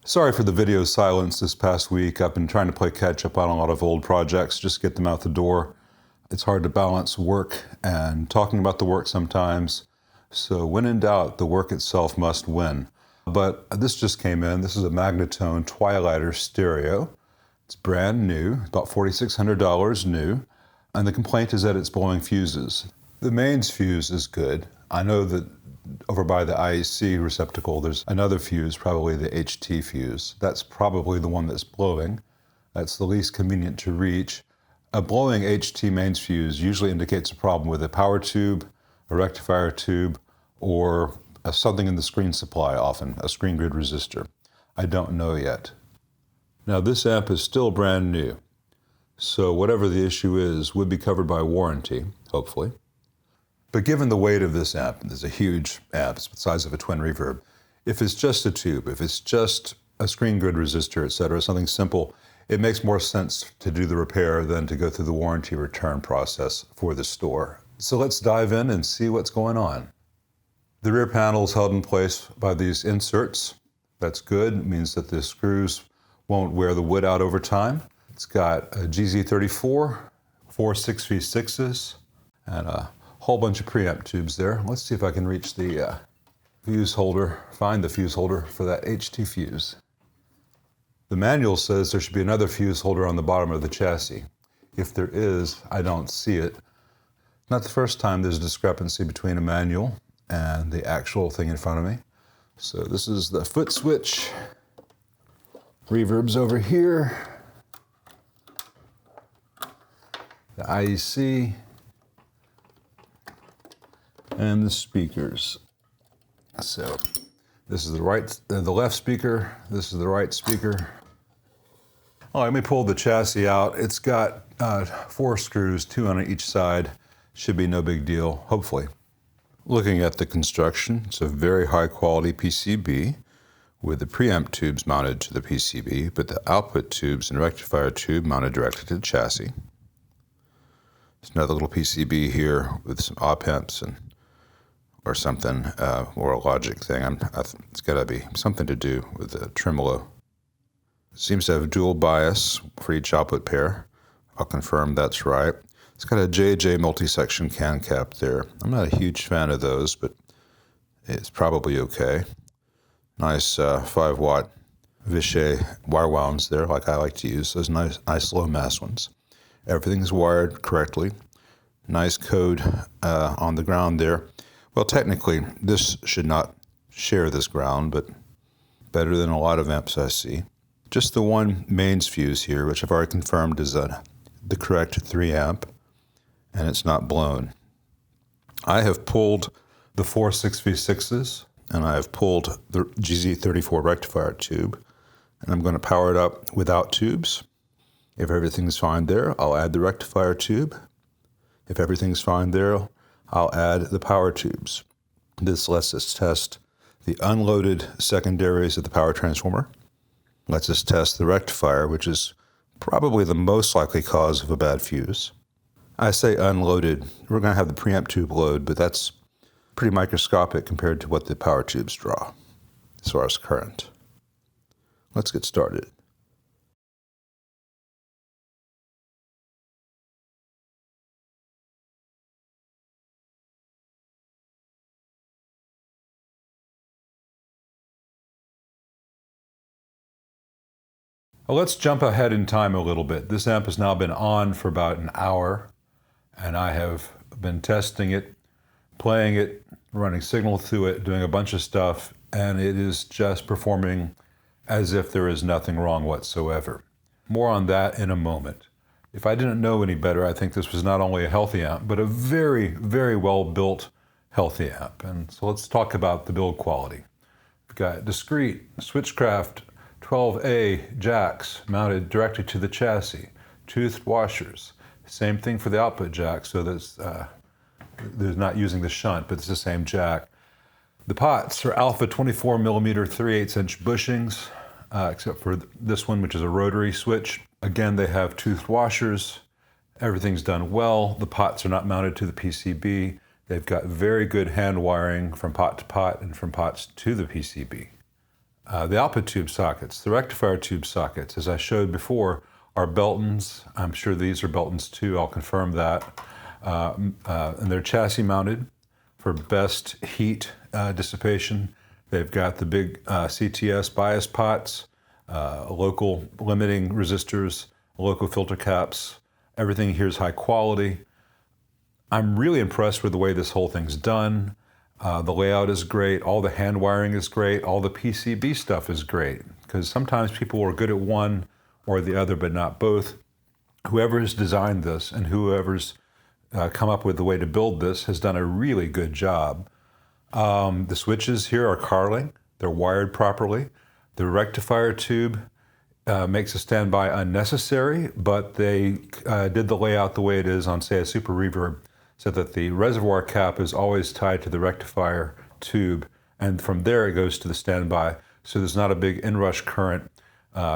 Sorry for the video silence this past week. I've been trying to play catch up on a lot of old projects, just get them out the door. It's hard to balance work and talking about the work sometimes. So when in doubt, the work itself must win. But this just came in. This is a Magnatone Twilighter stereo. It's brand new, about $4,600 new. And the complaint is that it's blowing fuses. The mains fuse is good. I know that over by the IEC receptacle, there's another fuse, probably the HT fuse. That's probably the one that's blowing. That's the least convenient to reach. A blowing HT mains fuse usually indicates a problem with a power tube, a rectifier tube, or something in the screen supply, often a screen grid resistor. I don't know yet. Now this amp is still brand new, so whatever the issue is would be covered by warranty, hopefully. But given the weight of this amp, there's a huge amp, it's the size of a twin reverb. If it's just a tube, if it's just a screen grid resistor, etc., something simple, it makes more sense to do the repair than to go through the warranty return process for the store. So let's dive in and see what's going on. The rear panel is held in place by these inserts. That's good. It means that the screws won't wear the wood out over time. It's got a GZ34, 4 6v6s, and a whole bunch of preamp tubes there. Let's see if I can reach the fuse holder, find the fuse holder for that HT fuse. The manual says there should be another fuse holder on the bottom of the chassis. If there is, I don't see it. Not the first time there's a discrepancy between a manual and the actual thing in front of me. So this is the foot switch. Reverb's over here. The IEC. And the speakers. So this is the left speaker. This is the right speaker. Oh, let me pull the chassis out. It's got 4 screws, 2 on each side. Should be no big deal, hopefully. Looking at the construction, it's a very high quality PCB with the preamp tubes mounted to the PCB, but the output tubes and rectifier tube mounted directly to the chassis. There's another little PCB here with some op amps or something, or a logic thing. It's got to be something to do with the tremolo. It seems to have dual bias for each output pair. I'll confirm that's right. It's got a JJ multi-section can cap there. I'm not a huge fan of those, but it's probably okay. Nice 5-watt Vichy wire wounds there, like I like to use. Those nice low mass ones. Everything's wired correctly. Nice code on the ground there. Well, technically, this should not share this ground, but better than a lot of amps I see. Just the one mains fuse here, which I've already confirmed is the correct 3 amp, and it's not blown. I have pulled the 4 6v6s, and I have pulled the GZ34 rectifier tube, and I'm going to power it up without tubes. If everything's fine there, I'll add the rectifier tube. If everything's fine there, I'll add the power tubes. This lets us test the unloaded secondaries of the power transformer. Lets us test the rectifier, which is probably the most likely cause of a bad fuse. I say unloaded. We're going to have the preamp tube load, but that's pretty microscopic compared to what the power tubes draw as far as current. Let's get started. Well, let's jump ahead in time a little bit. This amp has now been on for about an hour, and I have been testing it, playing it, running signal through it, doing a bunch of stuff, and it is just performing as if there is nothing wrong whatsoever. More on that in a moment. If I didn't know any better, I think this was not only a healthy amp, but a very, very well-built healthy amp. And so let's talk about the build quality. We've got discrete switchcraft 12A jacks mounted directly to the chassis, toothed washers. Same thing for the output jack, so that there's not using the shunt, but it's the same jack. The pots are alpha 24mm 3/8" bushings, except for this one, which is a rotary switch. Again, they have toothed washers. Everything's done well. The pots are not mounted to the PCB. They've got very good hand wiring from pot to pot and from pots to the PCB. The output tube sockets, the rectifier tube sockets, as I showed before, are Beltons. I'm sure these are Beltons too, I'll confirm that. And they're chassis mounted for best heat dissipation. They've got the big CTS bias pots, local limiting resistors, local filter caps. Everything here is high quality. I'm really impressed with the way this whole thing's done. The layout is great, all the hand wiring is great, all the PCB stuff is great, because sometimes people are good at one or the other, but not both. Whoever has designed this and whoever's come up with the way to build this has done a really good job. The switches here are Carling, they're wired properly. The rectifier tube makes a standby unnecessary, but they did the layout the way it is on, say, a Super Reverb, so that the reservoir cap is always tied to the rectifier tube, and from there it goes to the standby, so there's not a big inrush current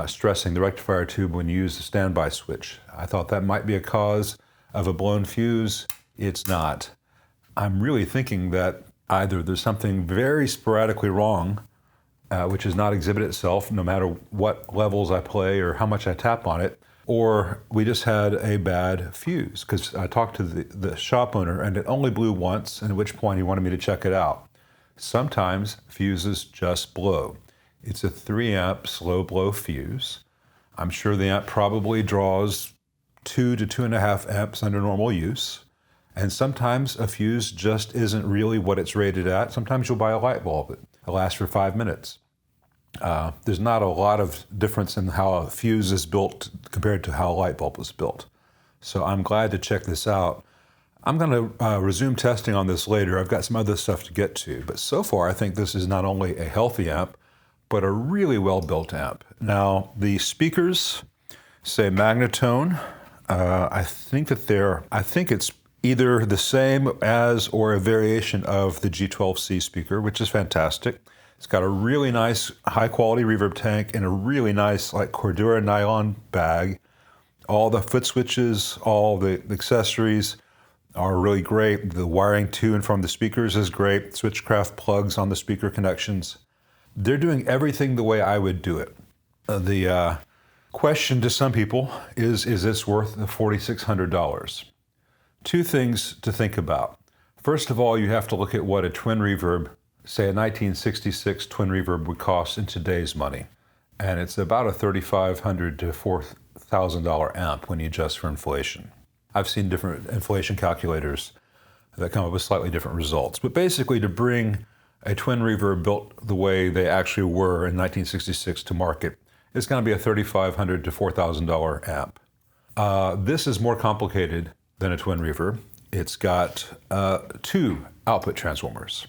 stressing the rectifier tube when you use the standby switch. I thought that might be a cause of a blown fuse. It's not. I'm really thinking that either there's something very sporadically wrong, which does not exhibit itself no matter what levels I play or how much I tap on it, or we just had a bad fuse, because I talked to the shop owner and it only blew once, and at which point he wanted me to check it out. Sometimes fuses just blow. It's a 3 amp slow blow fuse. I'm sure the amp probably draws 2 to 2.5 amps under normal use. And sometimes a fuse just isn't really what it's rated at. Sometimes you'll buy a light bulb. It lasts for 5 minutes. There's not a lot of difference in how a fuse is built compared to how a light bulb is built. So I'm glad to check this out. I'm going to resume testing on this later. I've got some other stuff to get to. But so far, I think this is not only a healthy amp, but a really well-built amp. Now, the speakers say Magnatone. I think it's either the same as or a variation of the G12C speaker, which is fantastic. It's got a really nice high-quality reverb tank and a really nice like Cordura nylon bag. All the foot switches, all the accessories are really great. The wiring to and from the speakers is great. Switchcraft plugs on the speaker connections. They're doing everything the way I would do it. The question to some people is this worth the $4,600? Two things to think about. First of all, you have to look at what a twin reverb, say a 1966 twin reverb, would cost in today's money. And it's about a $3,500 to $4,000 amp when you adjust for inflation. I've seen different inflation calculators that come up with slightly different results. But basically, to bring a twin reverb built the way they actually were in 1966 to market, it's going to be a $3,500 to $4,000 amp. This is more complicated than a twin reverb. It's got 2 output transformers,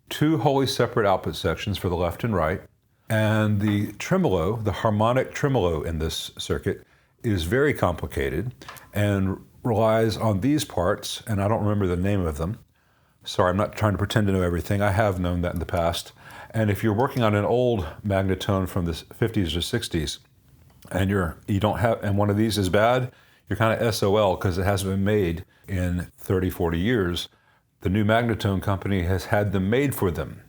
2 wholly separate output sections for the left and right, and the tremolo, the harmonic tremolo in this circuit, is very complicated and relies on these parts, and I don't remember the name of them. Sorry, I'm not trying to pretend to know everything. I have known that in the past. And if you're working on an old Magnatone from the 50s or 60s, and one of these is bad, you're kind of SOL because it hasn't been made in 30, 40 years. The new Magnatone company has had them made for them.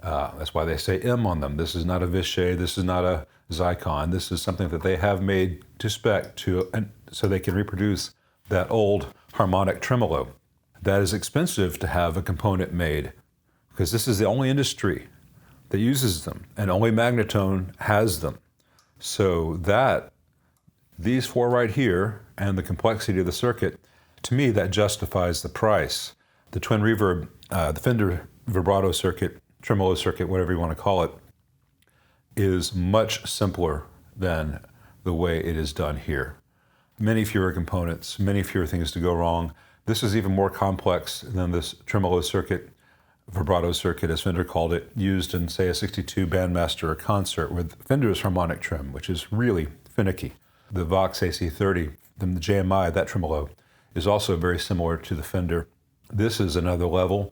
That's why they say M on them. This is not a Vichy, this is not a Zycon. This is something that they have made to spec so they can reproduce that old harmonic tremolo. That is expensive to have a component made, because this is the only industry that uses them, and only Magnatone has them. So these 4 right here, and the complexity of the circuit, to me, that justifies the price. The twin reverb, the Fender vibrato circuit, tremolo circuit, whatever you want to call it, is much simpler than the way it is done here. Many fewer components, many fewer things to go wrong. This is even more complex than this tremolo circuit, vibrato circuit, as Fender called it, used in, say, a 62 Bandmaster or concert with Fender's harmonic trim, which is really finicky. The Vox AC30, the JMI, that tremolo, is also very similar to the Fender. This is another level.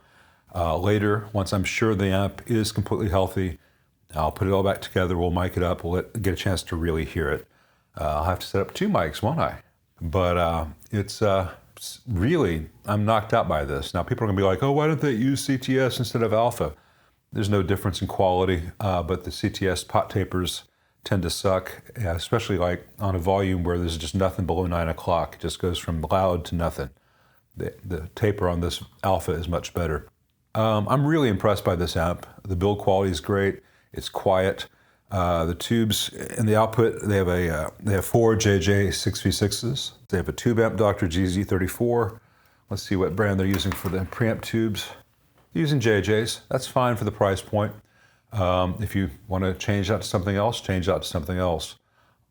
Later, once I'm sure the amp is completely healthy, I'll put it all back together, we'll mic it up, we'll get a chance to really hear it. I'll have to set up 2 mics, won't I? But it's really, I'm knocked out by this. Now people are gonna be like, oh, why don't they use CTS instead of alpha? There's no difference in quality, but the CTS pot tapers tend to suck, especially like on a volume where there's just nothing below 9 o'clock. It just goes from loud to nothing. The taper on this Alpha is much better. I'm really impressed by this amp. The build quality is great. It's quiet. The tubes in the output, they have 4 JJ 6v6s. They have a tube amp Dr. GZ34. Let's see what brand they're using for the preamp tubes. They're using JJs. That's fine for the price point. If you want to change that to something else, change that to something else.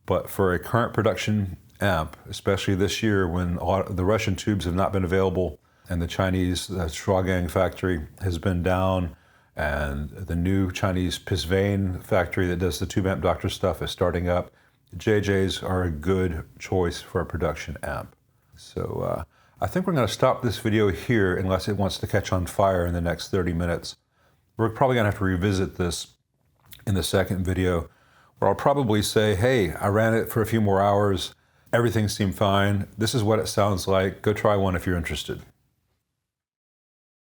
But for a current production amp, especially this year when a lot of the Russian tubes have not been available and the Chinese Shuagang factory has been down, and the new Chinese Pisvane factory that does the tube amp Doctor stuff is starting up, JJs are a good choice for a production amp. So I think we're going to stop this video here unless it wants to catch on fire in the next 30 minutes. We're probably going to have to revisit this in the second video, where I'll probably say, hey, I ran it for a few more hours, everything seemed fine, this is what it sounds like, go try one if you're interested.